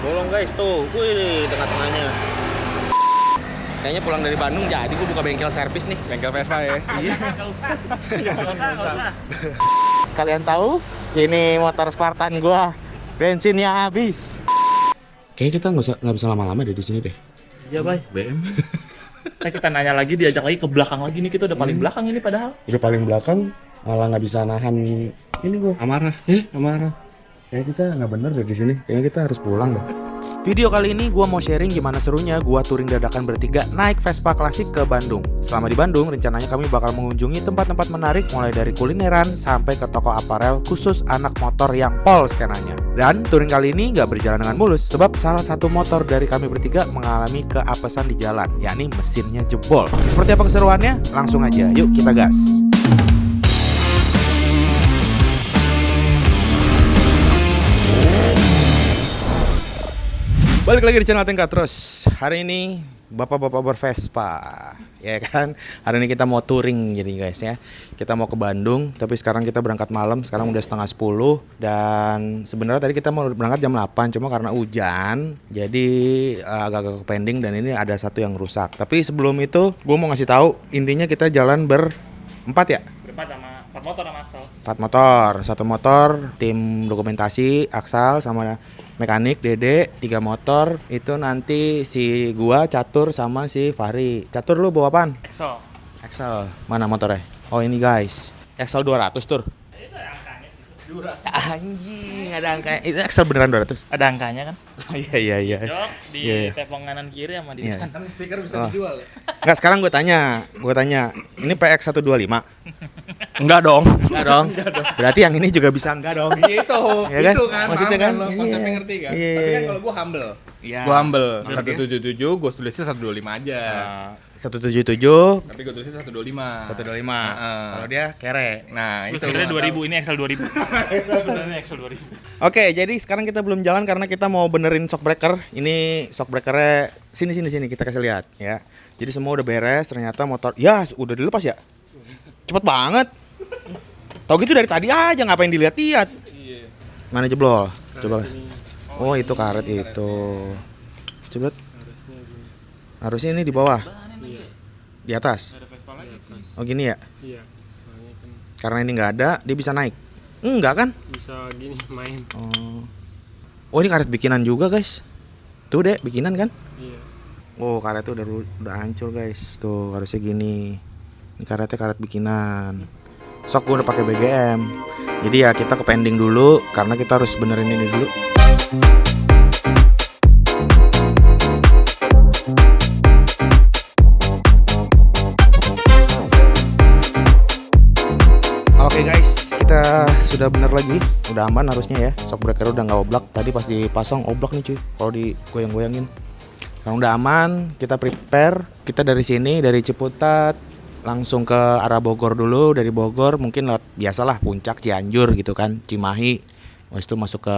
Bolong guys tuh, wih tengah-tengahnya. Kayaknya pulang dari Bandung jadi gue buka bengkel servis nih. Bengkel Vespa ya? Iya. Nggak usah. Kalian tahu? Ini motor Spartan gua, bensinnya habis. Kayaknya kita nggak bisa lama-lama deh di sini deh. Iya, Bay. BM. Kita nanya lagi, diajak lagi ke belakang lagi nih. Kita udah paling belakang ini padahal. Udah paling belakang, malah nggak bisa nahan ini gua. Amarah. Amarah. Kayaknya kita nggak bener deh di sini. Kayaknya kita harus pulang deh. Video kali ini gue mau sharing gimana serunya gue touring dadakan bertiga naik Vespa klasik ke Bandung. Selama di Bandung, rencananya kami bakal mengunjungi tempat-tempat menarik mulai dari kulineran sampai ke toko aparel khusus anak motor yang pol skenanya. Dan touring kali ini gak berjalan dengan mulus sebab salah satu motor dari kami bertiga mengalami keapesan di jalan, yakni mesinnya jebol. Seperti apa keseruannya? Langsung aja, yuk kita gas. Balik lagi di channel Tingkat Terus. Hari ini bapak-bapak bervespa, ya kan? Hari ini kita mau touring jadi guys ya. Kita mau ke Bandung, tapi sekarang kita berangkat malam. Sekarang udah setengah 10. Dan sebenarnya tadi kita mau berangkat jam 8, cuma karena hujan, jadi agak-agak pending dan ini ada satu yang rusak. Tapi sebelum itu, gue mau ngasih tahu intinya kita jalan berempat ya. Berempat sama 4 motor sama Axel. 4 motor, 1 motor tim dokumentasi Aksal sama mekanik Dede, 3 motor itu nanti si gua Catur sama si Fahri. Catur lu bawa apaan? Axel. Axel. Mana motornya? Oh ini guys. Axel 200 tur. Itu angkanya sih. Anjing, ada angka. Itu Axel beneran 200. Ada angkanya kan? Iya. Jok di Iya. tepung kanan kiri sama di Iya. depan. Stiker bisa dijual ya? Enggak, sekarang gue tanya. Ini PX 125. Enggak dong. Enggak dong. Berarti yang ini juga bisa enggak dong. Itu, Ya kan? itu kan. Maksudnya paham kan? lo, konsepnya Iya. ngerti kan? Iya. Tapi kan kalau gua humble. Iya. Gua humble. Oke. 177, gua tulisnya 125 aja. 177 Tapi gua tulisnya 125. 125. Heeh. Kalau dia kere. Nah, Itu itu sebenarnya gua 2000, ini Axel 2000. Sebenarnya Axel 2000. Oke, jadi sekarang kita belum jalan karena kita mau benerin shock breaker. Ini shock breakernya sini kita kasih lihat ya. Jadi semua udah beres, ternyata motor ya udah dilepas ya. Cepet banget. Tahu gitu dari tadi aja ngapain dilihat-lihat. Iya. Mana jeblol? Coba. Oh, itu karet itu. Coba. Harusnya ini di bawah. Di atas. Ada Vespa lagi sih. Oh, gini ya. Iya, soalnya kan Karena ini nggak ada, dia bisa naik. Enggak kan? bisa gini main. Oh, ini karet bikinan juga, guys. Tuh, Dek, bikinan kan? Iya. Oh, karetnya udah hancur, guys. Tuh, harusnya gini. Ini karetnya karet bikinan. Sok gue udah pakai BGM. Jadi ya kita ke pending dulu karena kita harus benerin ini dulu. Oke guys, kita sudah bener lagi, udah aman harusnya ya. Shock breaker udah nggak oblak. Tadi pas dipasang oblak nih cuy. Kalau digoyang-goyangin. Sekarang udah aman, kita prepare. Kita dari sini, dari Ciputat langsung ke arah Bogor dulu. Dari Bogor mungkin lewat biasalah Puncak, Cianjur gitu kan, Cimahi. Habis itu masuk ke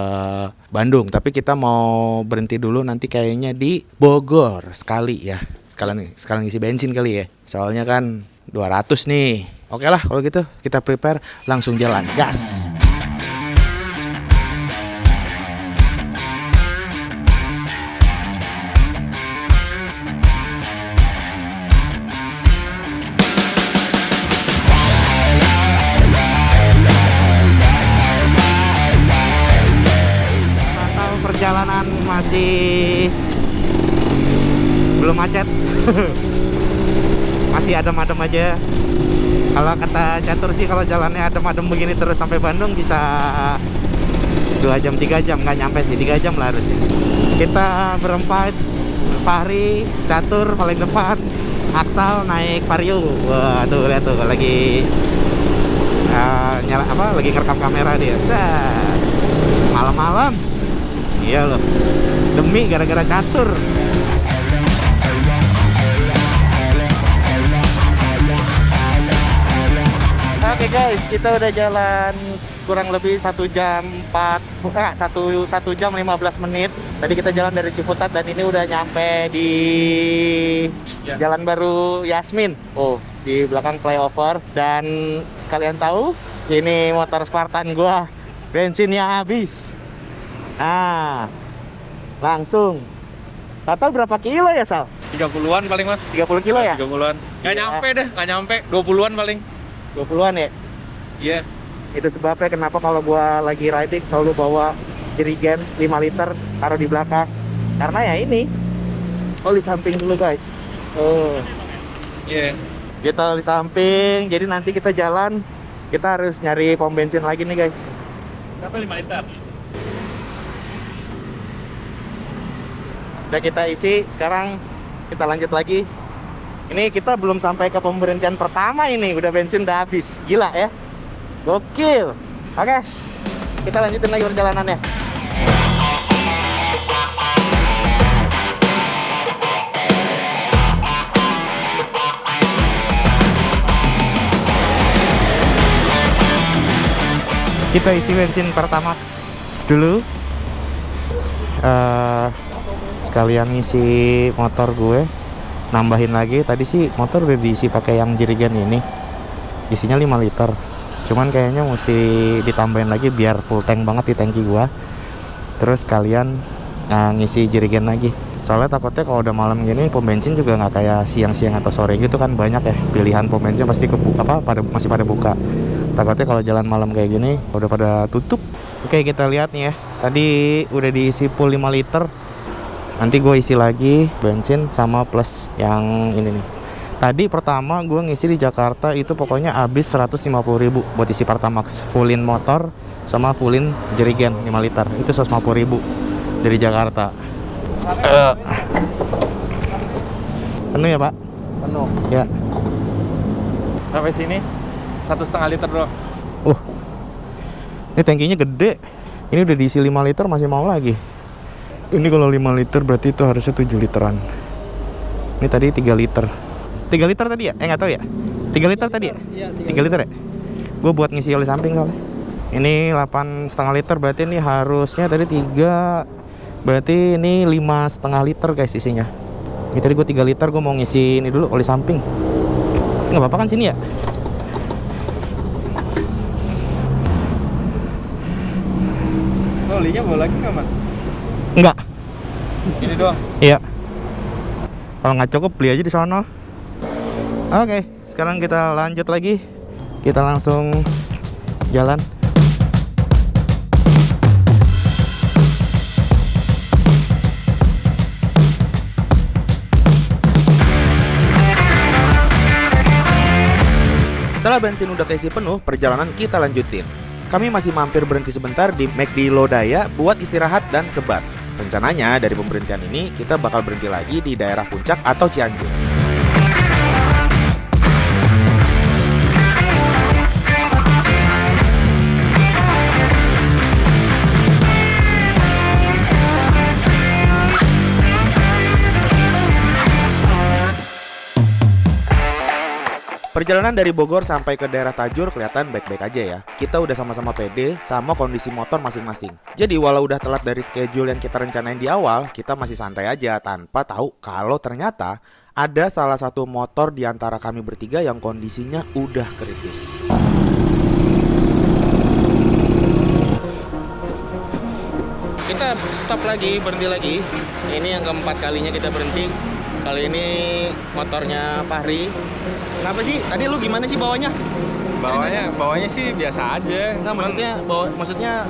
Bandung. Tapi kita mau berhenti dulu nanti kayaknya di Bogor sekali ya. Sekalian ngisi bensin kali ya. Soalnya kan 200 nih. Oke lah kalau gitu kita prepare langsung jalan gas. Perjalanan masih belum macet. Masih adem-adem aja. Kalau kata Catur sih kalau jalannya adem-adem begini terus sampai Bandung bisa 2 jam 3 jam, nggak nyampe sih 3 jam lah harusnya. Kita berempat, Fahri, Catur paling depan, Aksal naik Vario. Wah tuh lihat tuh lagi lagi ngerekam kamera dia. Set. Malam-malam. Iya loh, demi gara-gara Catur. Oke guys, kita udah jalan kurang lebih 1 jam 1 jam 15 menit. Tadi kita jalan dari Ciputat dan ini udah nyampe di Jalan Baru Yasmin. Oh, di belakang flyover. Dan kalian tahu, ini motor Spartan gua bensinnya habis. Nah, Langsung. Total berapa kilo ya, Sal? 30-an paling mas. 30 kilo ya? 30-an. Nggak Iya. nyampe deh, nggak nyampe. 20-an paling. 20-an ya? Iya. Itu sebabnya kenapa kalau gua lagi riding selalu bawa jerigen 5 liter taruh di belakang. Karena ya ini. Oh, di samping dulu, guys. Oh. Iya. Kita di samping. Jadi nanti kita jalan, kita harus nyari pom bensin lagi nih, guys. Berapa 5 liter? Udah kita isi, sekarang kita lanjut lagi. Ini kita belum sampai ke pemberhentian pertama ini, udah bensin udah habis. Gila ya. Gokil. Oke. Kita lanjutin lagi perjalanannya. Kita isi bensin Pertamax dulu. Sekalian ngisi motor gue, nambahin lagi. Tadi sih motor udah diisi pakai yang jerigen ini, isinya 5 liter. Cuman kayaknya mesti ditambahin lagi biar full tank banget di tangki gua. Terus kalian ngisi jerigen lagi. Soalnya takutnya kalau udah malam gini pom bensin juga nggak kayak siang-siang atau sore gitu kan, banyak ya pilihan pom bensin pasti masih pada buka. Takutnya kalau jalan malam kayak gini udah pada tutup. Oke, kita lihat nih ya. Tadi udah diisi full 5 liter. Nanti gue isi lagi bensin sama plus yang ini nih. Tadi pertama gue ngisi di Jakarta itu pokoknya habis 150.000 buat isi Pertamax. Fullin motor sama fullin jerigen 5 liter. Itu 150.000 dari Jakarta. Penuh ya, Pak? Penuh. Ya. Sampai sini 1,5 liter bro. Ini tangkinya gede. Ini udah diisi 5 liter masih mau lagi. Ini kalau 5 liter berarti itu harusnya 7 literan. Ini tadi 3 liter. 3 liter tadi ya? Nggak tahu ya? 3 liter tadi ya? Iya, 3 liter ya? Gue buat ngisi oli samping soalnya. Ini 8,5 liter, berarti ini harusnya tadi 3. Berarti ini 5,5 liter guys isinya. Ini tadi gue 3 liter, gue mau ngisi ini dulu oli samping. Nggak apa-apa kan sini ya? Olinya bawa lagi nggak mas? Enggak. Ini doang. Iya. Kalau nggak cukup beli aja di sono. Oke, sekarang kita lanjut lagi. Kita langsung jalan. Setelah bensin udah keisi penuh, perjalanan kita lanjutin. Kami masih mampir berhenti sebentar di McD Lodaya buat istirahat dan sebat. Rencananya dari pemberhentian ini kita bakal berhenti lagi di daerah Puncak atau Cianjur. Perjalanan dari Bogor sampai ke daerah Tajur kelihatan baik-baik aja ya. Kita udah sama-sama pede sama kondisi motor masing-masing. Jadi walau udah telat dari schedule yang kita rencanain di awal, kita masih santai aja tanpa tahu kalau ternyata ada salah satu motor di antara kami bertiga yang kondisinya udah kritis. Kita stop lagi, berhenti lagi. Ini yang keempat kalinya kita berhenti. Kali ini motornya Fahri. Kenapa sih? Tadi lu gimana sih bawanya? Bawanya sih biasa aja. Nah, maksudnya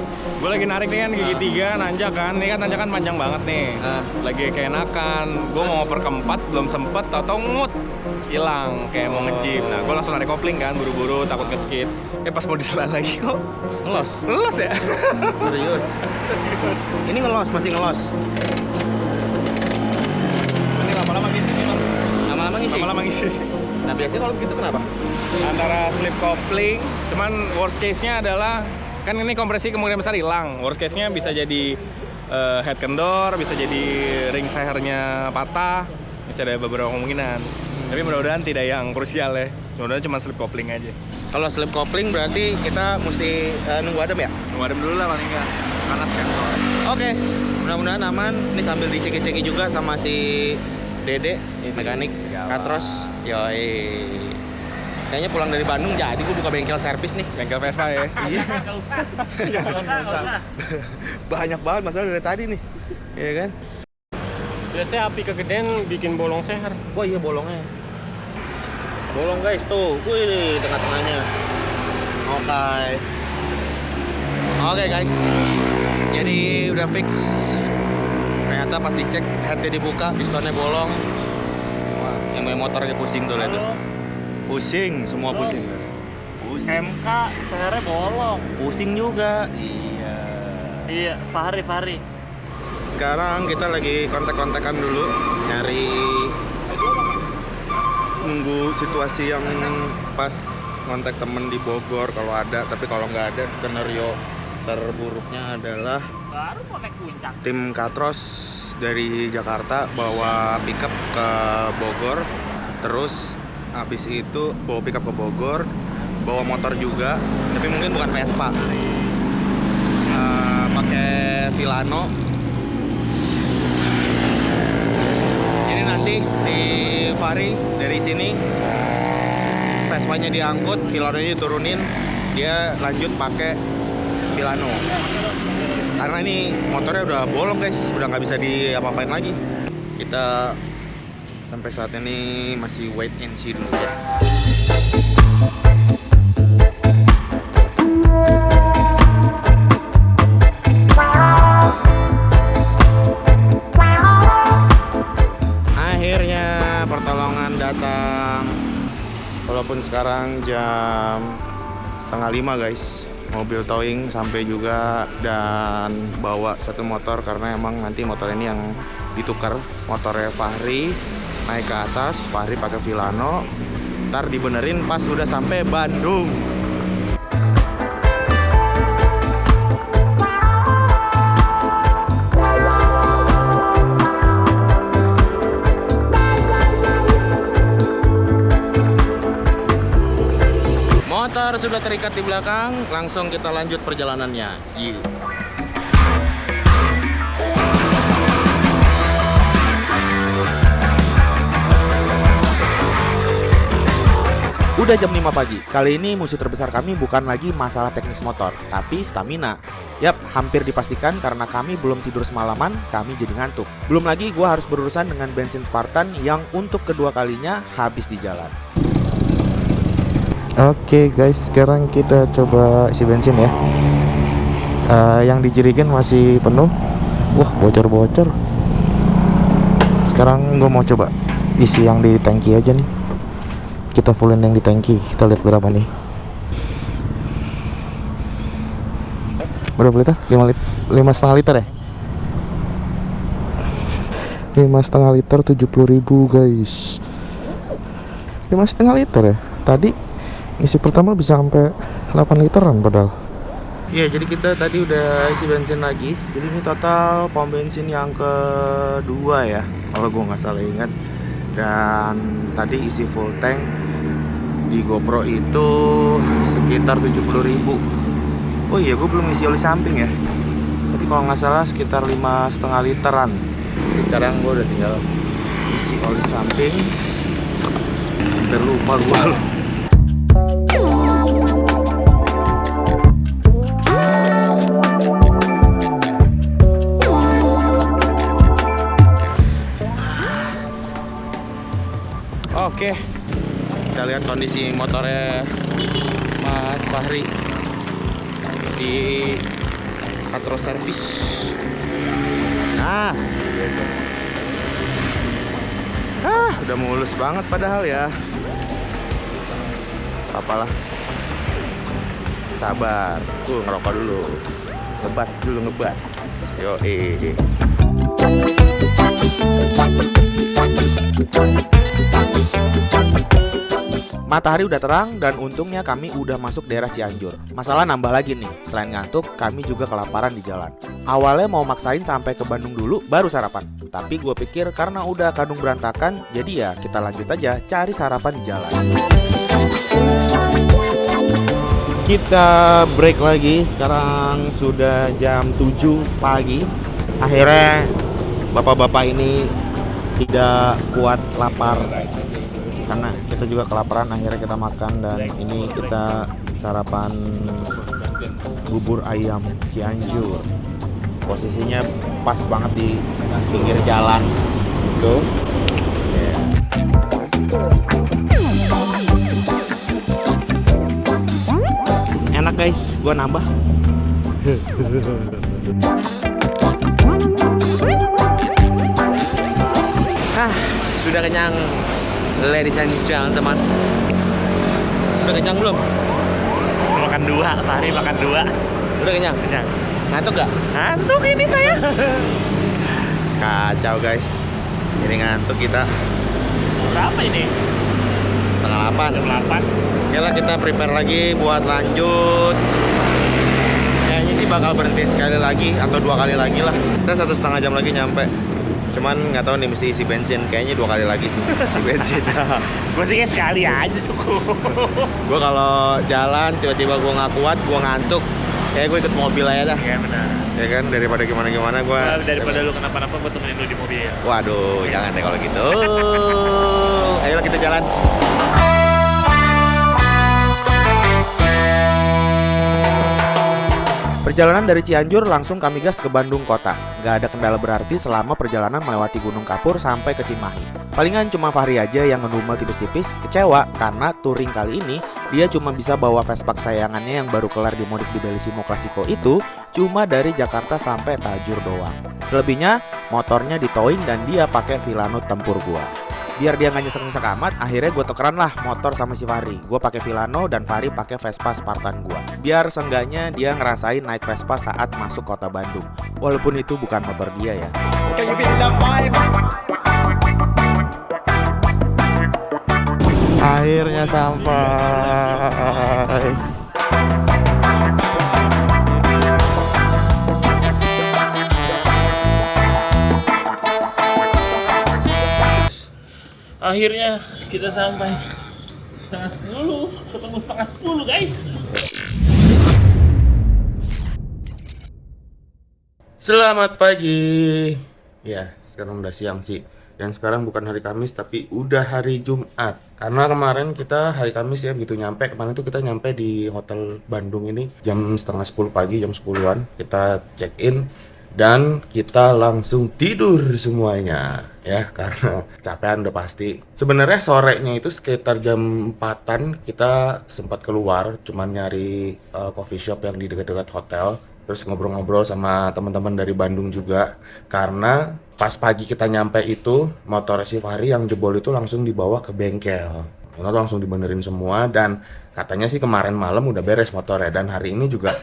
Gue lagi narik nih kan gigi 3 nanjak kan. Ini kan nanjakan panjang banget nih. Lagi keenakan. Gue mau ngoper ke 4 belum sempet, tau-tau ngut. Hilang kayak mau nge-gym. Nah, gue langsung narik kopling kan, buru-buru takut ke-skid. Pas mau disela lagi kok ngelos ya? serius. Ini masih ngelos. Ini lama-lama ngisi sih, Bang. Lama-lama ngisi. Nah, biasanya kalau begitu kenapa? Antara slip coupling, cuman worst case-nya adalah kan ini kompresi kemungkinan besar hilang. Worst case-nya bisa jadi head kendor, bisa jadi ring sehernya patah, bisa ada beberapa kemungkinan. Tapi mudah-mudahan tidak yang krusial ya. Mudah-mudahan cuma slip coupling aja. Kalau slip coupling berarti kita mesti nunggu adem ya? Nunggu adem dulu lah paling nggak. Panas kan. Oke, mudah-mudahan aman. Ini sambil diceki-ceki juga sama si Dede, mekanik Katros. Yoi. Kayaknya pulang dari Bandung jadi gue buka bengkel servis nih. Bengkel Vespa ya. Iya. Banyak banget masalah dari tadi nih. Iya kan? Biasanya api kegedean bikin bolong seher. Wah iya bolongnya. Bolong guys tuh. Wih di tengah-tengahnya. Oke guys. Jadi udah fix. Ternyata pas dicek headnya dibuka, pistonnya bolong. Wah, yang main motornya pusing tuh lihat tuh. Pusing, semua pusing. MK sehernya bolong. Pusing juga. Iya. Iya, Fahri. Sekarang kita lagi kontak-kontakan dulu, nyari nunggu situasi yang pas kontak temen di Bogor kalau ada, tapi kalau nggak ada skenario terburuknya adalah Baru mau naik puncak. tim Katros dari Jakarta bawa pickup ke Bogor, terus habis itu bawa pickup ke Bogor, bawa motor juga, tapi mungkin bukan Vespa, pakai Vilano. Jadi nanti si Fahri dari sini Vespanya diangkut, Vilano-nya diturunin, dia lanjut pakai Vilano. Karena ini motornya udah bolong guys, udah nggak bisa diapa-apain lagi. Kita sampai saat ini masih wait and see dulu ya. Akhirnya pertolongan datang. Walaupun sekarang jam 4:30 guys. Mobil towing sampai juga dan bawa satu motor karena emang nanti motor ini yang ditukar, motornya Fahri naik ke atas, Fahri pakai Vilano, ntar dibenerin pas udah sampai Bandung. Motor sudah terikat di belakang, langsung kita lanjut perjalanannya. Yuk. Udah jam 5 pagi. Kali ini musuh terbesar kami bukan lagi masalah teknis motor, tapi stamina. Yap, hampir dipastikan karena kami belum tidur semalaman, kami jadi ngantuk. Belum lagi gua harus berurusan dengan bensin Spartan yang untuk kedua kalinya habis di jalan. Oke guys, sekarang kita coba isi bensin ya. Yang di jerigen masih penuh. Wah, bocor-bocor. Sekarang gue mau coba isi yang di tangki aja nih. Kita fullin yang di tangki. Kita lihat berapa nih. Berapa liter? 5,5 liter ya? 5,5 liter 70.000 guys. 5,5 liter ya? Tadi isi pertama bisa sampai 8 literan padahal. Iya, jadi kita tadi udah isi bensin lagi. Jadi ini total pom bensin yang kedua ya, kalau gue nggak salah ingat. Dan tadi isi full tank di GoPro itu sekitar 70.000. Oh iya, gue belum isi oli samping ya. Tadi kalau nggak salah sekitar 5,5 literan. Jadi sekarang gue udah tinggal isi oli samping. Hampir lupa gue loh. Oke, kita lihat kondisi motornya Mas Fahri di Katros Service. Udah mulus banget padahal ya. Apalah, sabar. Ngerokok dulu, ngebats dulu, ngebats. Yoi. Matahari udah terang dan untungnya kami udah masuk daerah Cianjur. Masalah nambah lagi nih, selain ngantuk, kami juga kelaparan di jalan. Awalnya mau maksain sampai ke Bandung dulu baru sarapan. Tapi gue pikir karena udah kadung berantakan, jadi ya kita lanjut aja cari sarapan di jalan. Kita break lagi, sekarang sudah jam 7 pagi. Akhirnya bapak-bapak ini tidak kuat lapar. Karena kita juga kelaparan, akhirnya kita makan. Dan ini kita sarapan bubur ayam Cianjur. Posisinya pas banget di pinggir jalan. Tuh. Yeah. Enak guys, gua nambah. Sudah kenyang, ladies and gentlemen. Udah kenyang belum? Makan 2, Fahri makan 2. Udah kenyang? Kenyang. Ngantuk gak? Ngantuk ini saya. Kacau guys. Jadi ngantuk kita. Berapa ini? 7:30. Jam 8. Oke lah, kita prepare lagi buat lanjut. Kayaknya sih bakal berhenti sekali lagi atau 2 kali lagi lah. Kita 1,5 jam lagi nyampe. Cuman nggak tahu nih mesti isi bensin. Kayaknya 2 kali lagi sih isi bensin. Gue sih kayak sekali aja cukup. Gue kalau jalan tiba-tiba gue nggak kuat, gue ngantuk, kayak gue ikut mobil aja dah. Iya benar. Ya kan, daripada gimana-gimana gue. Daripada lu kenapa-napa, gue temenin lu di mobil. Waduh, jangan deh kalau gitu. Ayolah kita jalan. Perjalanan dari Cianjur langsung kami gas ke Bandung kota. Gak ada kendala berarti selama perjalanan melewati Gunung Kapur sampai ke Cimahi. Palingan cuma Fahri aja yang ngedumel tipis-tipis, kecewa karena touring kali ini dia cuma bisa bawa Vespa kesayangannya yang baru kelar dimodif di Bellissimo Classico itu cuma dari Jakarta sampai Tajur doang. Selebihnya motornya di towing dan dia pakai Vilano tempur gua. Biar dia nggak nyesek-nyesek amat, akhirnya gue tukeran lah motor sama si Fahri. Gue pakai Vilano dan Fahri pakai Vespa Spartan gue. Biar seenggaknya dia ngerasain naik Vespa saat masuk kota Bandung. Walaupun itu bukan motor dia ya. Akhirnya sampai. Akhirnya kita sampai 9:30, ketemu 9:30 guys. Selamat pagi. Ya, sekarang udah siang sih. Dan sekarang bukan hari Kamis tapi udah hari Jumat. Karena kemarin kita hari Kamis ya begitu nyampe. Kemarin tuh kita nyampe di Hotel Bandung ini jam 9:30 pagi, jam 10-an. Kita check in dan kita langsung tidur semuanya ya karena capean udah pasti. Sebenarnya sorenya itu sekitar jam 4-an kita sempat keluar cuman nyari coffee shop yang di dekat-dekat hotel. Terus ngobrol-ngobrol sama teman-teman dari Bandung juga. Karena pas pagi kita nyampe itu motor si Fahri yang jebol itu langsung dibawa ke bengkel. Kita langsung dibenerin semua dan katanya sih kemarin malam udah beres motornya dan hari ini juga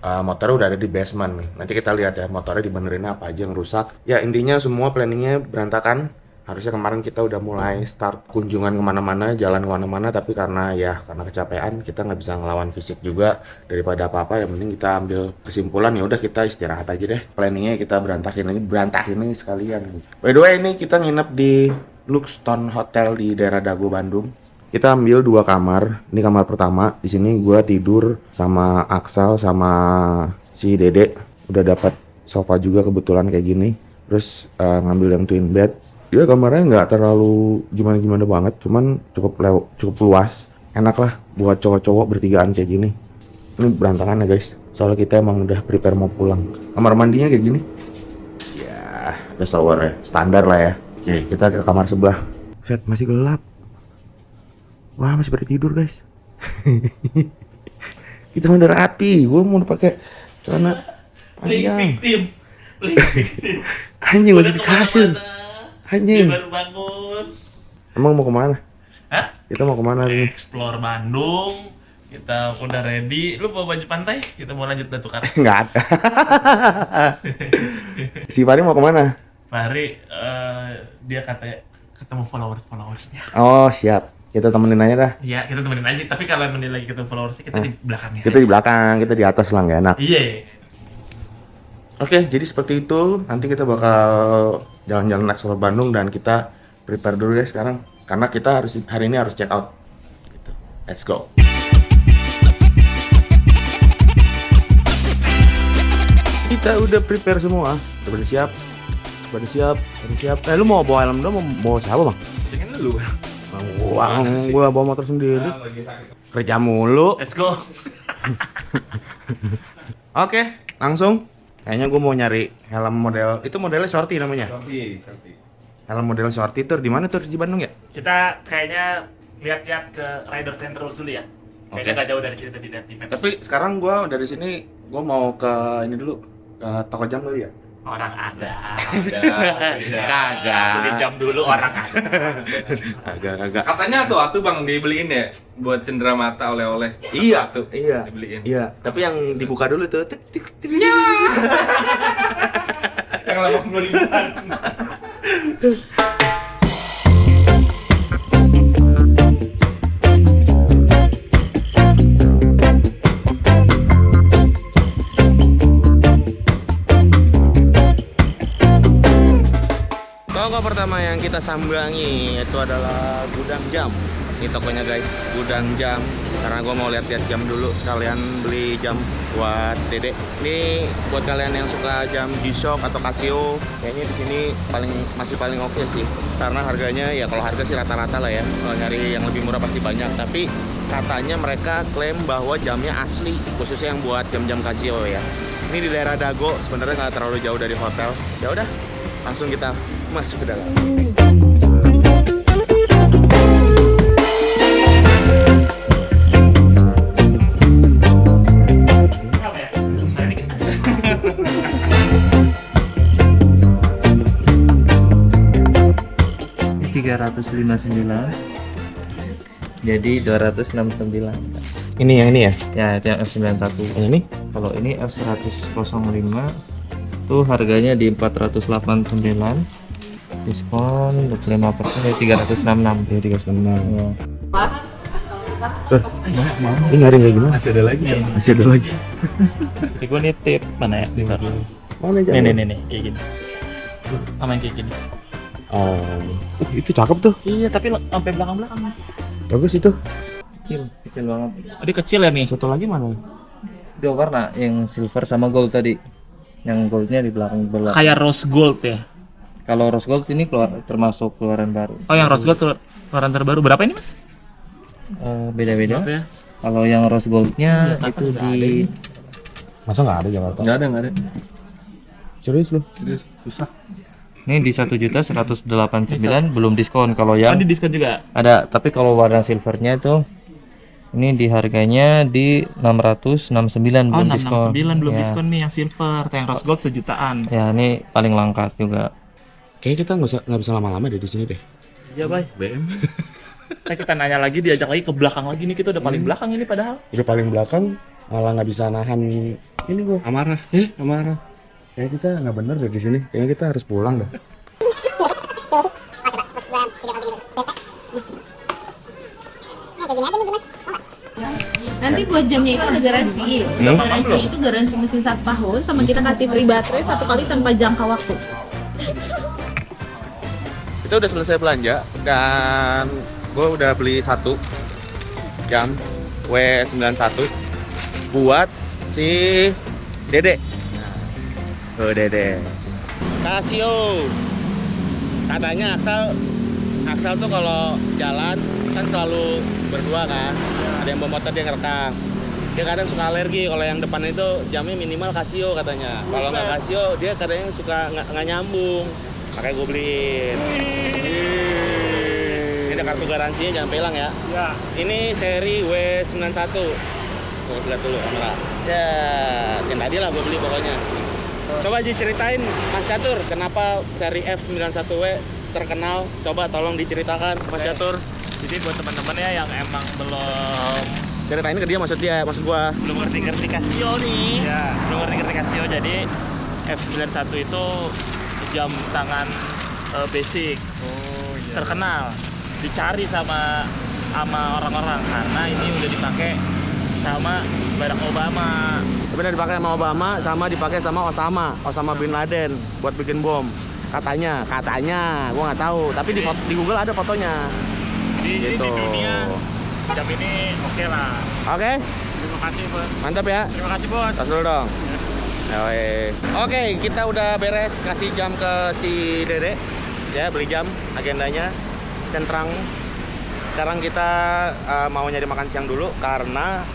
motornya udah ada di basement nih. Nanti kita lihat ya motornya dibenerin apa aja yang rusak. Ya intinya semua planningnya berantakan. Harusnya kemarin kita udah mulai start kunjungan kemana-mana, jalan kemana-mana. Tapi karena kecapean kita nggak bisa ngelawan fisik juga. Daripada apa-apa yang penting kita ambil kesimpulan ya udah kita istirahat aja deh. Planningnya kita berantakin aja sekalian. By the way ini kita nginep di Luxton Hotel di daerah Dago Bandung. Kita ambil 2 kamar. Ini kamar pertama. Di sini gue tidur sama Aksal sama si Dede. Udah dapat sofa juga kebetulan kayak gini. Terus ngambil yang twin bed. Ya kamarnya nggak terlalu gimana-gimana banget. Cuman cukup luas. Enak lah buat cowok-cowok bertigaan kayak gini. Ini berantakan ya guys. Soalnya kita emang udah prepare mau pulang. Kamar mandinya kayak gini. Ya, ada shower ya. Standar lah ya. Oke, kita ke kamar sebelah. Set, masih gelap. Wah, masih pada tidur guys. Kita udah rapi. Gue mau pakai celana panjang. Anjing masih di kasur. Anjing. Baru bangun. Emang mau kemana? Hah? Kita mau kemana hari ini? Explore Bandung. Kita udah ready. Lu bawa baju pantai? Kita mau lanjut batu karang. Nggak ada. Si Fahri mau kemana? Fahri, dia katanya ketemu followersnya. Oh siap. Kita temenin aja dah. Iya, kita temenin aja. Tapi kalau menit lagi ketemu followersnya, kita di belakangnya. Kita di belakang, kita di atas lah nggak enak. Iya. Oke, jadi seperti itu. Nanti kita bakal jalan-jalan explore Bandung dan kita prepare dulu deh sekarang. Karena kita hari ini harus check out. Gitu. Let's go. Kita udah prepare semua. Udah siap. Lu mau bawa helm dulu? Mau bawa siapa bang? Pengen lu. Uang gua bawa motor sendiri. Kerja mulu. Let's go. Oke, langsung Kayaknya gue mau nyari helm model, itu modelnya shorty namanya. Shorty. Helm model shorty tuh di mana tuh di Bandung ya? Kita kayaknya lihat-lihat ke Rider Center dulu ya. Kayaknya Oke. nggak jauh dari sini tadi di Maps. Tapi sekarang gue dari sini gue mau ke ini dulu, ke toko jam kali ya. Orang ada. Kagak. Beli jam dulu orang ada. Agak. Katanya tuh atuh Bang dibeliin ya buat cendera mata oleh-oleh. Iya, Atuh iya, dibeliin. iya. Tapi yang dibuka dulu tuh. Yang 80 ribuan. Toko pertama yang kita sambangi itu adalah gudang jam. Ini tokonya guys, gudang jam. Karena gue mau lihat-lihat jam dulu, sekalian beli jam buat Dede. Ini buat kalian yang suka jam G-Shock atau Casio, kayaknya di sini masih paling oke sih. Karena harganya ya kalau harga sih rata-rata lah ya. Kalau nyari yang lebih murah pasti banyak. Tapi katanya mereka klaim bahwa jamnya asli, khususnya yang buat jam-jam Casio ya. Ini di daerah Dago, sebenarnya nggak terlalu jauh dari hotel. Ya udah, langsung kita masuk ke dalam. Apa ya? Nah, ini kita. Ini 359. Jadi 269. Ini yang ini ya? Ya, itu yang F91. Yang ini? Kalau ini F105 tuh harganya di 489. Diskon 25% dari 366. Ya 396. Ya. Ini nyari kayak gimana? Masih ada lagi. Masih ada lagi. Istri gua nitip. Mana ya? Bentar. Mana Nih, kayak gini. Sama yang kayak gini. Oh, itu cakep tuh. Iya, tapi sampai belakang-belakang. Bagus itu. Kecil banget. Oh, dia kecil ya nih. Satu lagi mana? Dua warna, yang silver sama gold tadi. Yang goldnya di belakang. Kayak rose gold ya. Kalau rose gold ini termasuk keluaran baru. Oh, yang rose gold keluaran terbaru. Berapa ini, Mas? Beda-beda. Berapa ya? Kalau yang rose goldnya itu di Masa nggak ada Jakarta? Nggak ada. Serius lu? Susah. ini di 1.189 belum diskon. Kalau yang Oh, di diskon juga. ada, tapi kalau warna silvernya itu ini di harganya di 669 Oh, belum diskon. 669 belum Ya. diskon nih yang silver. Yang rose gold sejutaan. Ya, ini paling langka juga. Kayaknya kita nggak bisa lama-lama deh di sini deh. Iya, Bay. BM. Kita nanya lagi, diajak lagi ke belakang lagi nih. Kita udah paling belakang ini padahal. Udah paling belakang malah nggak bisa nahan ini gua. Amarah. Amarah. Kayaknya kita nggak bener deh di sini. Kayaknya kita harus pulang dah. Nanti buat jamnya itu ada garansi. Garansi itu garansi mesin 1 tahun sama kita kasih free baterai 1 kali tanpa jangka waktu. Kita udah selesai belanja dan gue udah beli satu jam W91 buat si Dede. Oh, Dede. Casio. Katanya Aksal tuh kalau jalan kan selalu berdua kan. Ada yang bawa motor, dia ngerekam. Dia kadang suka alergi kalau yang depan itu jamnya minimal Casio katanya. Kalau nggak Casio dia kadang suka nggak nyambung. Makanya gue beliin. Ini ada kartu garansinya, jangan pelang ya. Ya. Ini seri W91. Tuh, lihat dulu kamera. Ya, yang tadi lah gue beli pokoknya. Coba diceritain Mas Catur, kenapa seri F91W terkenal? Coba tolong diceritakan Mas Catur. Jadi buat teman-teman ya yang emang belum Ceritain ke dia, maksud gua. ngerti Casio nih. Belum ngerti Casio. Jadi F91 itu jam tangan basic. Terkenal. Dicari sama orang-orang karena ini udah dipakai sama Barack Obama. Sebenarnya dipakai sama Obama, sama dipakai sama Osama bin Laden buat bikin bom. Katanya, gua nggak tahu. Tapi di Google ada fotonya. Di Gitu. dunia jam ini oke lah. Oke, Terima kasih, Bos. mantap ya. Terima kasih, Bos. Tas dulu dong. Oke, kita udah beres kasih jam ke si Dede. Ya, beli jam, agendanya centrang. Sekarang kita mau nyari makan siang dulu karena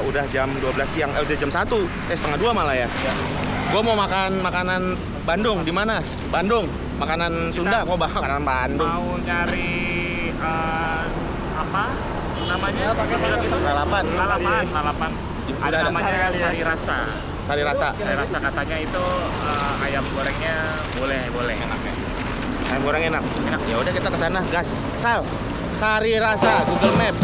udah jam 12 siang, udah jam 1, setengah 2 malah ya. Gue mau makan makanan Bandung. Di mana? Bandung. Makanan Sunda. Kok makanan Bandung? Mau nyari apa namanya? Lalapan. Lalapan. Ada namanya Sari Rasa. Sari Rasa. Sari Rasa katanya itu ayam gorengnya boleh enaknya. Ayam goreng enak. Ya udah kita ke sana, gas. Sal. Sari Rasa Google Map.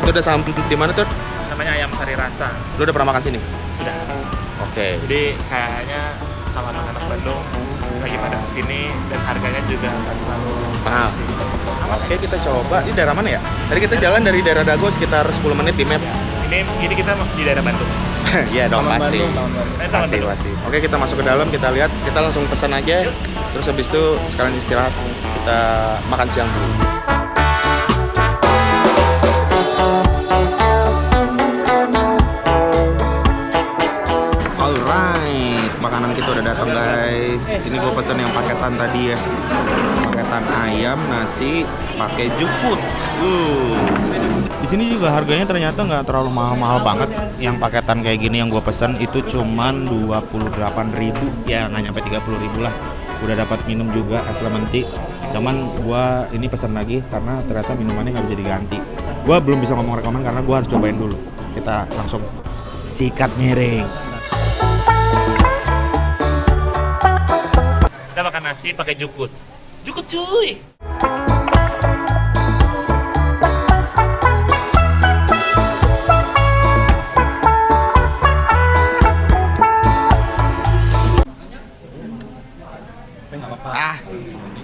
Itu udah sampai di mana tuh? Namanya ayam Sari Rasa. Lu udah pernah makan sini? Sudah. Oke. Jadi kayaknya kalau anak-anak Bandung lagi pada kesini dan harganya juga nggak terlalu Mahal. sih. Oke, kita coba. Ini daerah mana ya? Tadi kita jalan dari daerah Dago sekitar 10 menit di map. Ini kita di daerah Bandung. Iya dong, pasti. Taman Bandung. Pasti. Oke, kita masuk ke dalam, kita lihat. Kita langsung pesan aja. Terus habis itu sekalian istirahat. Kita makan siang dulu. Alright, makanan kita udah datang guys. Ini gue pesen yang paketan tadi ya. Paketan ayam, nasi, pakai jukut. Di sini juga harganya ternyata nggak terlalu mahal-mahal banget. Yang paketan kayak gini yang gue pesen itu cuman 28.000, ya nggak nyampe 30.000 lah. Udah dapat minum juga es lemon tea. Cuman gue ini pesan lagi karena ternyata minumannya nggak bisa diganti. Gue belum bisa ngomong rekomen karena gue harus cobain dulu. Kita langsung sikat miring. Kita makan nasi pakai jukut. Jukut cuy.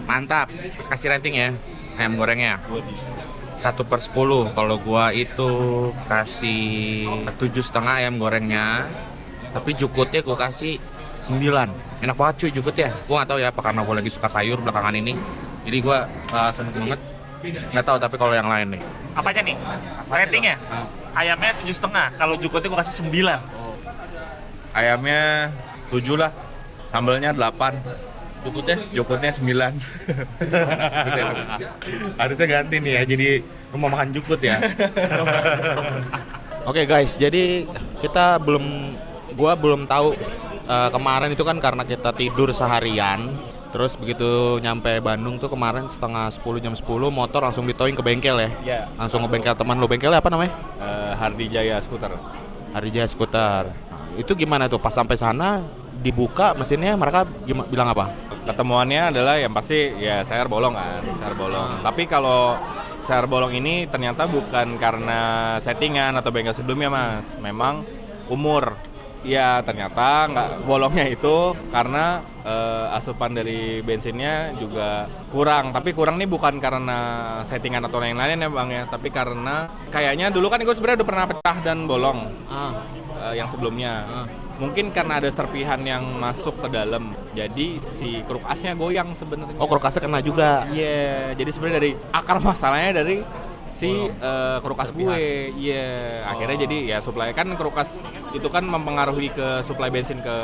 Mantap. Kasih rating ya ayam gorengnya 1/10. Kalau gua itu kasih 7,5 ayam gorengnya. Tapi jukutnya gua kasih 9. Enak banget cuy jukutnya. Gua nggak tahu ya apa karena gua lagi suka sayur belakangan ini. Jadi gua seneng banget. Nggak tahu tapi kalau yang lain nih. Apanya nih? Ratingnya? Ayamnya 7,5. Kalau jukutnya gua kasih 9. Ayamnya 7 lah, sambelnya 8. Jukutnya 9. Harusnya ganti nih ya, jadi mau makan jukut ya. Oke guys, jadi gua belum tahu kemarin itu kan karena kita tidur seharian. Terus begitu nyampe Bandung tuh kemarin setengah 10, jam 10 motor langsung ditowing ke bengkel ya. Iya. Langsung ke bengkel teman lo, bengkelnya apa namanya? Hardi Jaya Skuter. Hardi Jaya Skuter. Itu gimana tuh pas sampai sana dibuka mesinnya mereka bilang apa? Ketemuannya adalah yang pasti ya sayur bolong kan, sayur bolong. Tapi kalau sayur bolong ini ternyata bukan karena settingan atau bengkel sebelumnya mas, memang umur. Ya ternyata nggak bolongnya itu karena asupan dari bensinnya juga kurang. Tapi kurang nih bukan karena settingan atau lain-lain ya bang ya, tapi karena kayaknya dulu kan gue sebenarnya udah pernah pecah dan bolong yang sebelumnya. Mungkin karena ada serpihan yang masuk ke dalam, jadi si kruk asnya goyang sebenarnya. Oh, kruk asnya kena juga. Iya, jadi sebenarnya dari akar masalahnya dari si kruk as gue. Iya, akhirnya jadi ya suplai kan kruk as itu kan mempengaruhi ke suplai bensin ke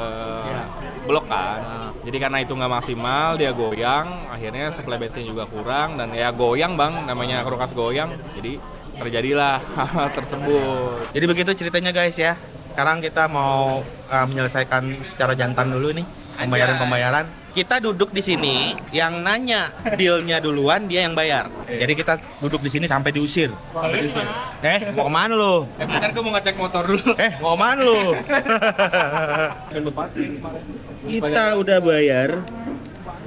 blok kan. Jadi karena itu nggak maksimal, dia goyang, akhirnya suplai bensin juga kurang dan ya goyang bang, namanya kruk as goyang. Jadi terjadilah hal tersebut. Jadi begitu ceritanya guys ya. Sekarang kita mau menyelesaikan secara jantan dulu nih pembayaran. Kita duduk di sini, yang nanya dealnya duluan dia yang bayar. Jadi kita duduk di sini sampai diusir. Mau kemana lu? Bentar gue mau ngecek motor dulu. Mau kemana lu? Kita udah bayar.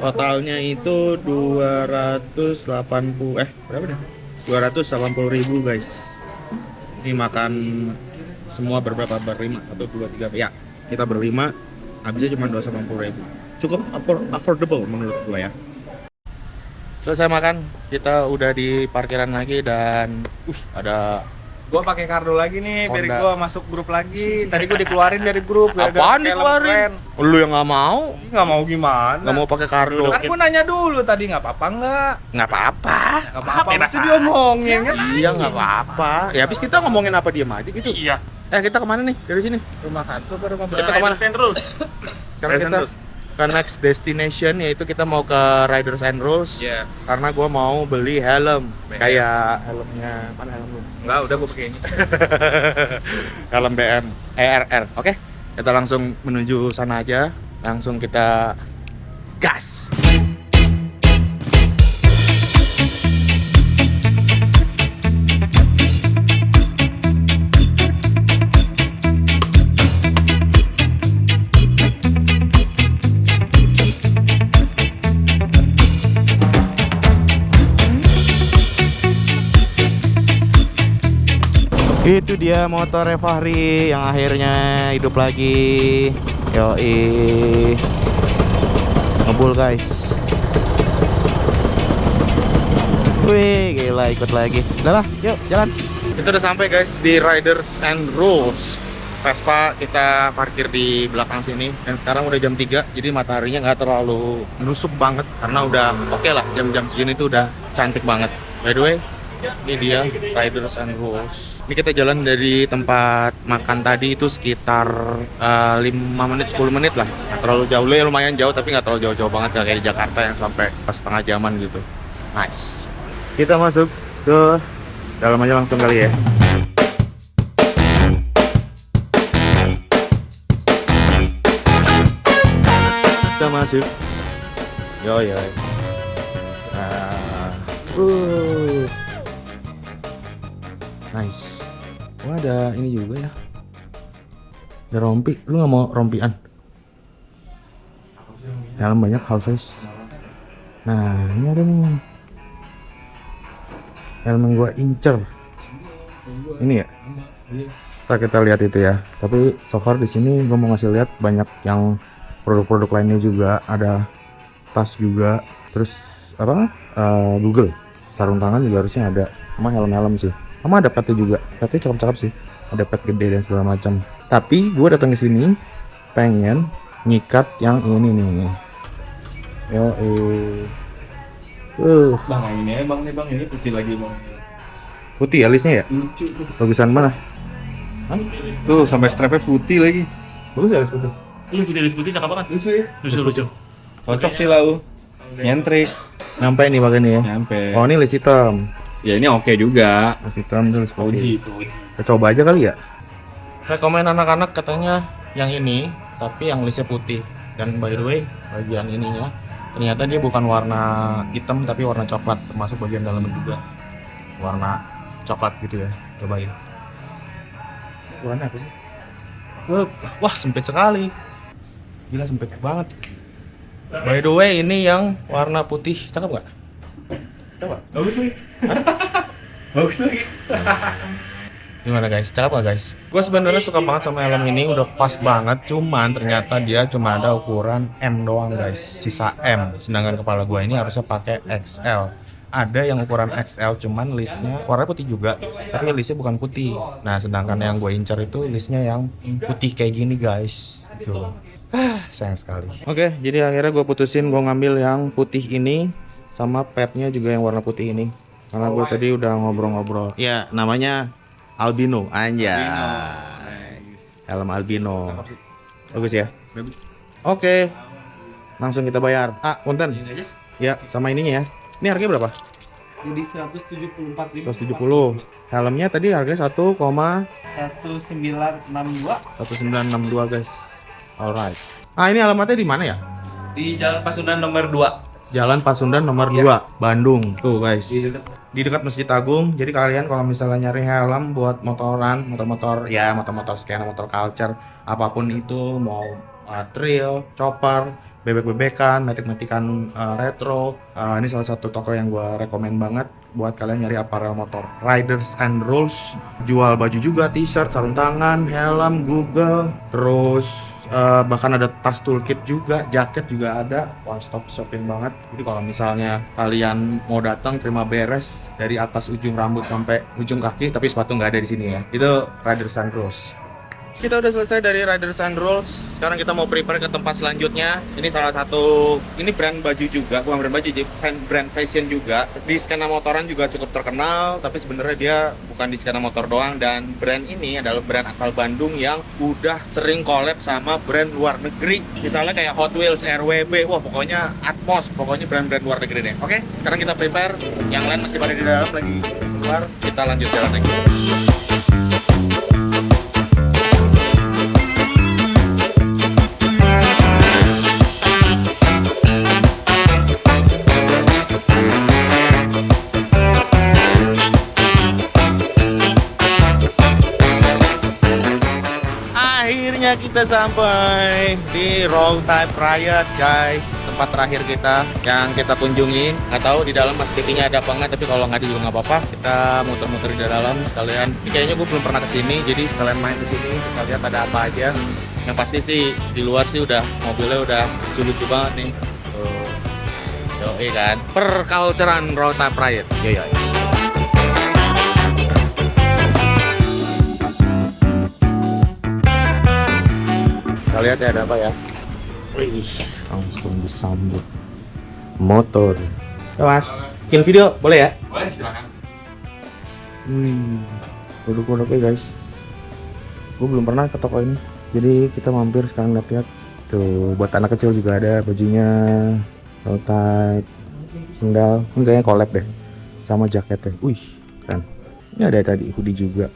Totalnya itu 280 berapa deh? 280.000 guys. Ini makan semua berberapa? Berlima, 1, 2, 3. Ya, kita berlima. Habisnya cuma 280.000. Cukup affordable menurut gue ya. Selesai makan, kita udah di parkiran lagi dan ada Gua pakai kardo lagi nih, biar Honda. gua masuk grup lagi. Tadi gua dikeluarin dari grup. Apaan dikeluarin? Lu yang nggak mau? Nggak mau gimana? Nggak mau pakai kardo? Kan gua nanya dulu tadi nggak apa-apa nggak? Nggak apa-apa. Nggak apa-apa. Masih diomongin kan? Iya nggak apa-apa. Ya habis kita ngomongin apa diem aja gitu. Iya. Kita kemana nih dari sini? Rumah hantu ke rumah Kita kemana? Terus. Sekarang kita ke next destination, yaitu kita mau ke Riders and Rules. Iya. Karena gua mau beli helm. BM. Kayak helmnya mana helm lu? Enggak, udah gua pakai ini. Helm BM ERR. Oke, kita langsung menuju sana aja. Langsung kita gas. Itu dia motor Fahri yang akhirnya hidup lagi. Yoi. Ngebul guys. Wih, gila ikut lagi. Udah lah, yuk jalan. Kita udah sampai guys di Riders and Rules. Vespa kita parkir di belakang sini dan sekarang udah jam 3, jadi mataharinya nggak terlalu nusuk banget karena udah oke lah, jam-jam segini tuh udah cantik banget. By the way, ini dia Riders and Rules. Ini kita jalan dari tempat makan tadi itu sekitar 5 menit 10 menit lah. Nggak terlalu jauh, ya lumayan jauh tapi nggak terlalu jauh-jauh banget, nggak kayak di Jakarta yang sampai setengah jaman gitu. Nice. Kita masuk ke dalam aja langsung kali ya. Kita masuk. Yo. Nah. Nice. Wah, ada ini juga ya. Ada rompi. Lu nggak mau rompian? Helm banyak half face. Nah, ini ada nih. Helm yang gua incer. Ini ya. Kita lihat itu ya. Tapi so far di sini gua mau ngasih lihat banyak yang produk-produk lainnya juga. Ada tas juga. Terus apa? Google. Sarung tangan juga harusnya ada. Sama helm-helm sih. Sama ada petnya juga. Petnya cakep-cakep sih. Ada pet gede dan segala macam. Tapi gue datang ke sini pengen nyikat yang ini nih. Yo, Bang, ini bang nih bang, ini putih lagi bang. putih ya listnya ya? Lucu tuh. Bagusan mana? Tuh sampai strapnya putih lagi. Bagus ya list putih. Ini putih cakep banget. Lucu ya? Lucu. Cocok sih lau. Nyentrik. Nyampe nih pakai nih ya. Nyampe. Oh ini list hitam. Ya ini oke juga. List hitam tuh list putih. Uji. Kita coba aja kali ya. Rekomen anak-anak katanya yang ini, tapi yang listnya putih. Dan by the way, bagian ininya ternyata dia bukan warna hitam tapi warna coklat, termasuk bagian dalamnya juga warna coklat gitu ya. Cobain. Warna apa sih? Wah sempit sekali. Gila sempit banget. By the way ini yang warna putih, cakep nggak? Coba. Bagus lagi. Gimana guys? Cakep nggak guys? Gue sebenarnya suka banget sama helm ini, udah pas banget. Cuman ternyata dia cuma ada ukuran M doang guys, sisa M. Sedangkan kepala gue ini harusnya pakai XL. Ada yang ukuran XL, cuman listnya warna putih juga, tapi listnya bukan putih. Nah, sedangkan yang gue incar itu listnya yang putih kayak gini guys. Tuh. Sayang sekali. Oke, jadi akhirnya gue putusin gue ngambil yang putih ini sama petnya juga yang warna putih ini. Karena gue tadi udah ngobrol-ngobrol. Ya, namanya Albino, anjay. Helm Albino. Bagus ya? Oke. Langsung kita bayar. Punten. Ya, sama ininya ya. Ini harganya berapa? Jadi 174.000. 170. Helmnya tadi harganya 1962 1962 guys. Alright. Ini alamatnya di mana ya? di Jalan Pasundan nomor 2. Jalan Pasundan nomor 2, Bandung. Tuh guys. Di dekat Masjid Agung. Jadi kalian kalau misalnya nyari helm buat motoran, motor-motor ya, motor-motor skena, motor culture, apapun itu, mau trail, chopper, bebek-bebekan, metik-metikan retro. Ini salah satu toko yang gue rekomen banget. buat kalian nyari apparel motor. Riders and Rolls jual baju juga, t-shirt, sarung tangan, helm, Google, terus bahkan ada tas toolkit juga, jaket juga ada. One stop shopping banget. Jadi kalau misalnya kalian mau datang terima beres dari atas ujung rambut sampai ujung kaki, tapi sepatu nggak ada di sini ya. Itu Riders and Rolls. Kita udah selesai dari Riders and Rolls. Sekarang kita mau prepare ke tempat selanjutnya. Ini salah satu, ini brand baju juga, bukan brand baju, jadi brand fashion juga. Di skena motoran juga cukup terkenal, tapi sebenarnya dia bukan di skena motor doang. Dan brand ini adalah brand asal Bandung yang udah sering collab sama brand luar negeri. Misalnya kayak Hot Wheels, RWB, wah pokoknya Atmos, pokoknya brand-brand luar negeri deh. Oke, sekarang kita prepare. Yang lain masih pada di dalam lagi keluar. Kita lanjut jalan lagi. Akhirnya kita sampai di Roll Type Riot guys, tempat terakhir kita yang kita kunjungi. Nggak tahu di dalam Mas TV-nya ada apa nggak, tapi kalau nggak ada juga nggak apa-apa. Kita muter-muter di dalam sekalian. Ini kayaknya gue belum pernah kesini, jadi sekalian main ke sini. Kita lihat ada apa aja. Yang pasti sih di luar sih udah mobilnya udah lucu-lucu banget nih. Yoi kan, perculturan Roll Type Riot. Yoi. Kita lihat ya ada apa ya. Wih, langsung disambut motor. Ya mas, skin video boleh ya? Boleh, silakan. Produk-produknya guys. Gue belum pernah ke toko ini, jadi kita mampir sekarang lihat. Tuh, buat anak kecil juga ada bajunya, Roll Type, sendal. Ini kayaknya collab deh, sama jaketnya. Wih, keren. Ini ada tadi hoodie juga,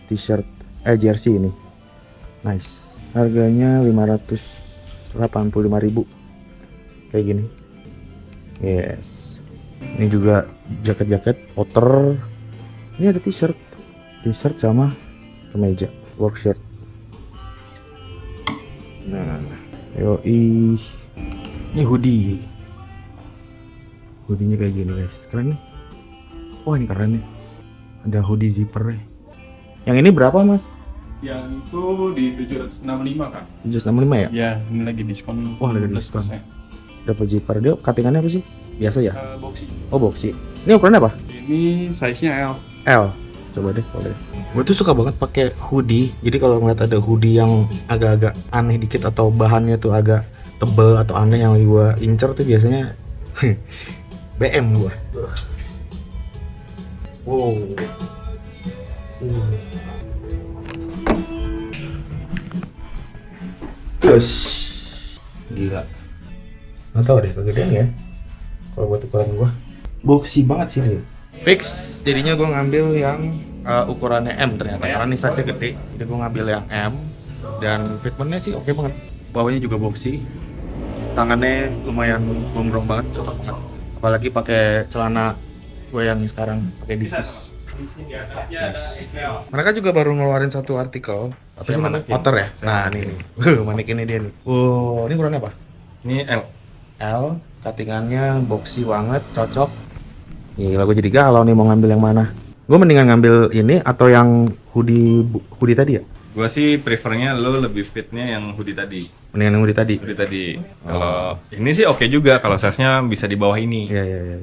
t-shirt, jersey ini. Nice. Harganya 585.000 kayak gini. Yes. Ini juga jaket-jaket outer. Ini ada t-shirt sama kemeja work shirt. Nah, yoi. Ini hoodie-nya kayak gini guys, keren nih. Wah ini keren nih, ada hoodie zipper. Yang ini berapa mas? Yang itu di 765 kan? 765 ya? Ya, ini lagi diskon. Wah, lagi diskon. 15%. Dapat zipper. Dia cuttingannya apa sih? Biasa ya? Boxy. Oh, boxy. Ini ukurannya apa? Ini size-nya L. L. Coba deh, boleh. Gue tuh suka banget pakai hoodie. Jadi kalau ngeliat ada hoodie yang agak-agak aneh dikit atau bahannya tuh agak tebel atau aneh yang gue incer tuh biasanya BM gue. Wow. Terus gila. Nggak tahu deh kegedean ya. Kalau buat ukuran gua. Boxy banget sih dia. Fix. Jadinya gua ngambil yang ukurannya M ternyata. Karena ini size gede. Jadi gua ngambil yang M dan fitmentnya sih oke banget. Bawahnya juga boxy. Tangannya lumayan gombrong banget, cocok banget. Apalagi pakai celana gue yang sekarang pakai Dickies. Nice. Mereka juga baru ngeluarin satu artikel. Apa sih namanya? Outer ya? Nah ini nih. Manik ini dia nih. Wow, ini ukurannya apa? Ini L. L, cuttingannya boxy banget, cocok. Gila gue jadi galau nih mau ngambil yang mana. Gue mendingan ngambil ini atau yang hoodie tadi ya? Gua sih prefernya lo lebih fitnya yang hoodie tadi. Mendingan yang hoodie tadi? Hoodie tadi. Kalau ini sih oke juga, kalau size-nya bisa di bawah ini. Iya.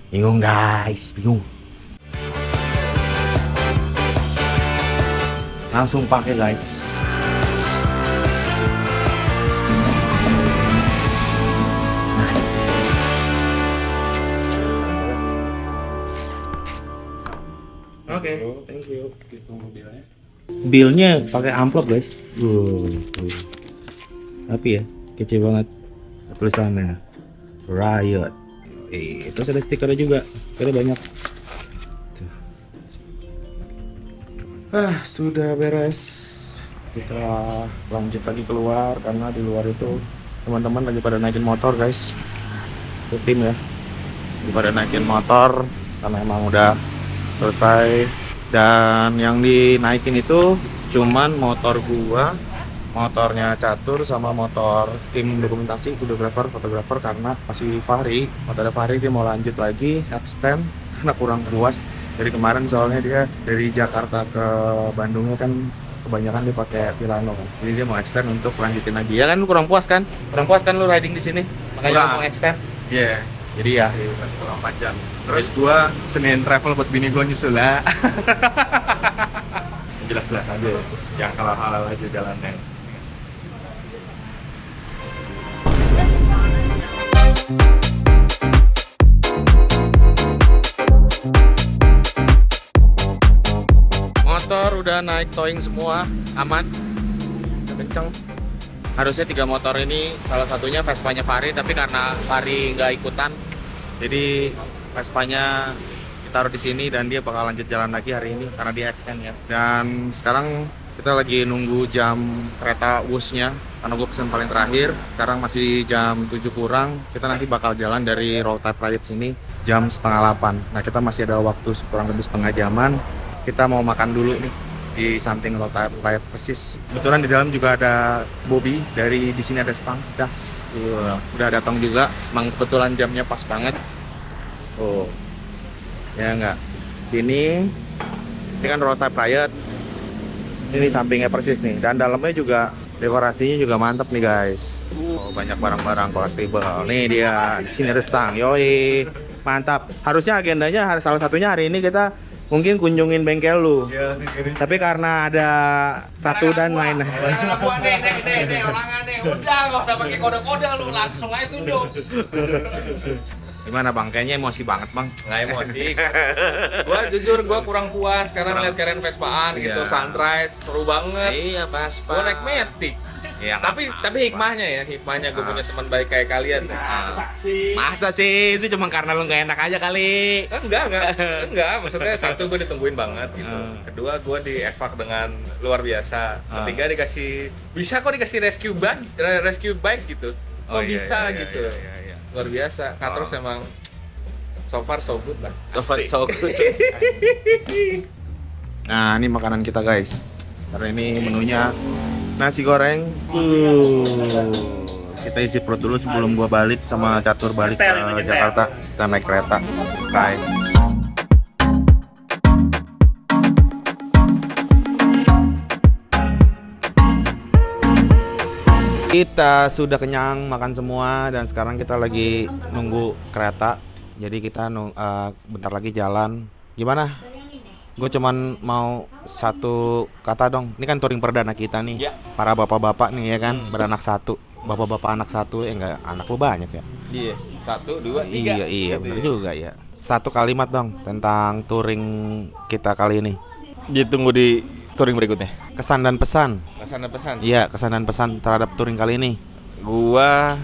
Bingung guys, bingung. Langsung pakai guys. Nice. Oke, thank you. Billnya pakai amplop guys. Tapi ya, kece banget tulisannya Riot. Terus ada stikernya juga, stikernya banyak. Sudah beres. Kita lanjut lagi keluar karena di luar itu teman-teman lagi pada naikin motor guys. Itu tim ya, lagi pada naikin motor karena emang udah selesai. Dan yang dinaikin itu cuman motor gua motornya Catur sama motor tim dokumentasi, videographer, fotografer, karena masih Fahri, motornya Fahri dia mau lanjut lagi, extend, karena kurang puas dari kemarin, soalnya dia dari Jakarta ke Bandungnya kan kebanyakan dia pakai Vilano kan, jadi dia mau extend untuk lanjutin lagi. Ya kan lu kurang puas kan lu riding di sini, makanya lu mau extend. Iya. Jadi ya Kurang 4 jam. Terus gua Senin travel buat bini gua nyusul lah. jelas-jelas aja, yang halal-halal aja jalannya. Motor udah naik towing semua, aman, udah kenceng. Harusnya 3 motor ini, salah satunya Vespanya Fahri, tapi karena Fahri nggak ikutan, jadi Vespanya ditaruh di sini dan dia bakal lanjut jalan lagi hari ini karena dia extend ya. Dan sekarang kita lagi nunggu jam kereta WUS-nya karena gue pesen paling terakhir. Sekarang masih jam 7 kurang. Kita nanti bakal jalan dari Roll Type Riot sini jam 7:30. Nah, kita masih ada waktu kurang lebih setengah jaman. Kita mau makan dulu nih di samping Roll Type Riot persis. Kebetulan di dalam juga ada Bobby, dari di sini ada Stang Das. Udah datang juga. Emang kebetulan jamnya pas banget. Oh. Ya enggak. Sini ini kan Roll Type Riot. Ini sampingnya persis nih, dan dalamnya juga dekorasinya juga mantap nih guys. Banyak barang-barang collectible. Nih dia, di sini ada Stang. Yoi, mantap. Harusnya agendanya salah satunya hari ini kita mungkin kunjungin bengkel lu. Tapi karena ada satu dan lain. Orang gua nih, orang aneh. Udah enggak usah pakai kode-kode lu, langsung aja tunjuk. Gimana bang? Kayaknya emosi banget bang. Nggak emosi. Gua jujur gua kurang puas karena ngeliat kalian Vespaan gitu, sunrise seru banget. Iya Vespa. Gua naik Matic. Iya, Tapi hikmahnya gua punya teman baik kayak kalian. Masa sih itu cuma karena lu nggak enak aja kali? Enggak. Maksudnya satu gua ditungguin banget gitu. Kedua gua di evac dengan luar biasa. Ketiga bisa kok dikasih rescue bike gitu. Kok bisa gitu. Iya. Luar biasa. Terus emang so far so good lah. So good. Nah, ini makanan kita guys. Hari ini menunya nasi goreng. Kita isi perut dulu sebelum gua balik sama Catur balik ke Jakarta. Kita naik kereta. Bye. Kita sudah kenyang makan semua dan sekarang kita lagi nunggu kereta. Jadi kita bentar lagi jalan. Gimana? Gue cuman mau satu kata dong. Ini kan touring perdana kita nih. Ya. Para bapak-bapak nih ya kan, beranak satu. Bapak-bapak anak satu, enggak, anak lu banyak ya? Iya. 1, 2, 3. Iya bener juga ya. Satu kalimat dong tentang touring kita kali ini. Ditunggu di touring berikutnya. Kesan dan pesan. Pesan. Iya, kesan dan pesan terhadap touring kali ini. Gua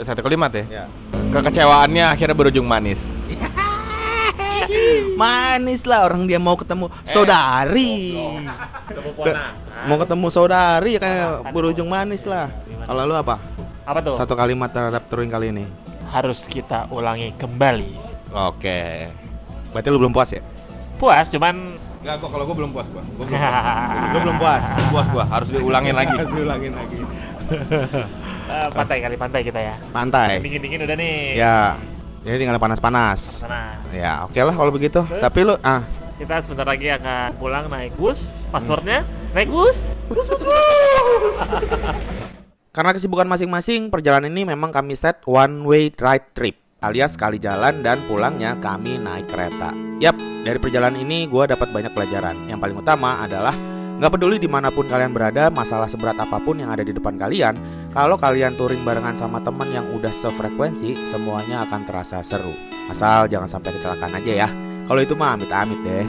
satu kalimat ya. Ya. Kekecewaannya akhirnya berujung manis. Manis lah, orang dia mau ketemu saudari. Mau ketemu saudari ya kayak berujung manis lah. Kalau lu apa? Apa tuh? Satu kalimat terhadap touring kali ini. Harus kita ulangi kembali. Oke. Berarti lu belum puas ya? Puas, cuman Enggak, kalau gua belum puas gua. Lu belum puas. Puas gua, harus diulangin lagi. Diulangin lagi. pantai kita ya. Pantai. Dingin-dingin udah nih. Ya. Jadi tinggal panas-panas. Sana. Ya, oke lah kalau begitu. Terus? Tapi lu Kita sebentar lagi akan pulang naik bus. Passwordnya naik bus. Bus. Karena kesibukan masing-masing, perjalanan ini memang kami set one way ride trip, alias sekali jalan dan pulangnya kami naik kereta. Yap, dari perjalanan ini gue dapat banyak pelajaran. Yang paling utama adalah nggak peduli dimanapun kalian berada, masalah seberat apapun yang ada di depan kalian, kalau kalian touring barengan sama teman yang udah sefrekuensi, semuanya akan terasa seru. Asal jangan sampai kecelakaan aja ya. Kalau itu mah amit-amit deh.